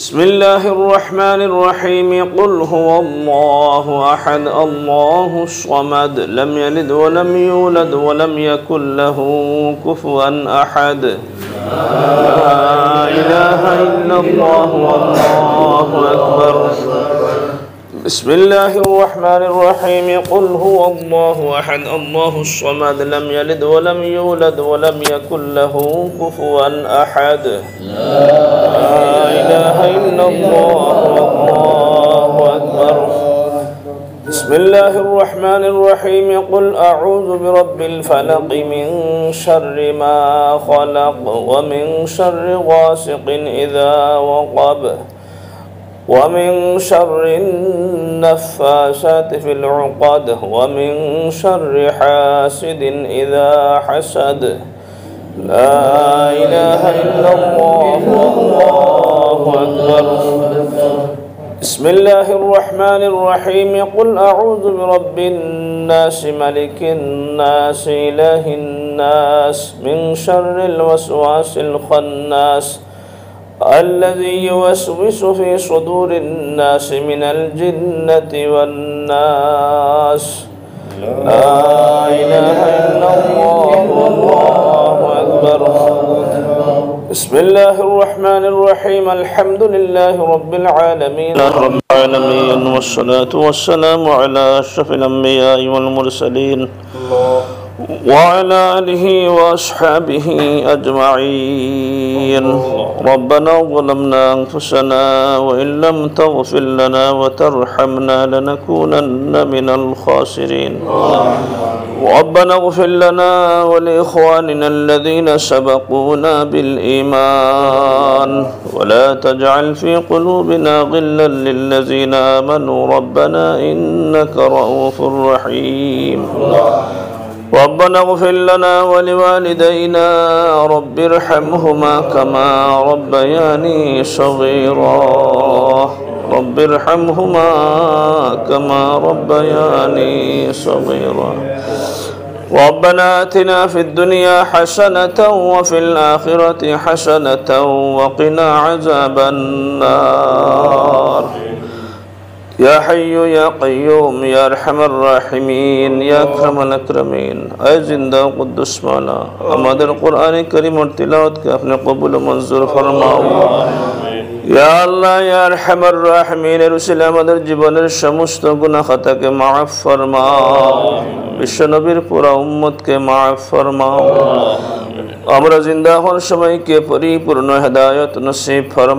بسم الله الرحمن الرحيم قل هو الله أحد الله الصمد لم يلد ولم يولد ولم يكن له كفوا أحد لا إله إلا الله والله أكبر بسم الله الرحمن الرحيم قل هو الله أحد الله الصمد لم يلد ولم يولد ولم يكن له كفوا أحد لا إله إلا الله والله أكبر بسم الله الرحمن الرحيم قل أعوذ برب الفلق من شر ما خلق ومن شر غاسق إذا وقب ومن شر النفاثات في العقد ومن شر حاسد إذا حسد لا إله إلا الله والله أكبر بسم الله الرحمن الرحيم قل أعوذ برب الناس ملك الناس إله الناس من شر الوسواس الخناس الذي يوسوس في صدور الناس من الجنة والناس لا إله إلا الله والله أكبر بسم الله الرحمن الرحيم الحمد لله رب العالمين والصلاة والسلام على أشرف الأنبياء والمرسلين وعلى آله وأصحابه أجمعين ربنا ظلمنا أنفسنا وإن لم تغفر لنا وترحمنا لنكونن من الخاسرين ربنا اغفر لنا ولإخواننا الذين سبقونا بالإيمان ولا تجعل في قلوبنا غلا للذين آمنوا ربنا إنك رؤوف رحيم ربنا اغفر لنا ولوالدينا رب ارحمهما كما ربياني صغيرا رب ارحمهما كما ربياني صغيرا ربنا آتنا في الدنيا حسنة وفي الآخرة حسنة وقنا عذاب النار يا حي يا قيوم يا أرحم الراحمين يا أكرم الأكرمين اے زندہ قدس مولا ہمارے قرآن کریم اور تلاوت کے اپنے قبول و منظور فرماؤ یا اللہ یا ارحم الراحمین رسول আমাদের জীবনের সমস্ত গুনাহ খাতাকে মাফ ফরমাও বিশ্ব নবীর পুরা উম্মতকে মাফ ফরমাও আমরা জিন্দা হওয়ার সময়কে পরিপূর্ণ হেদায়েত নসিব ফরমাও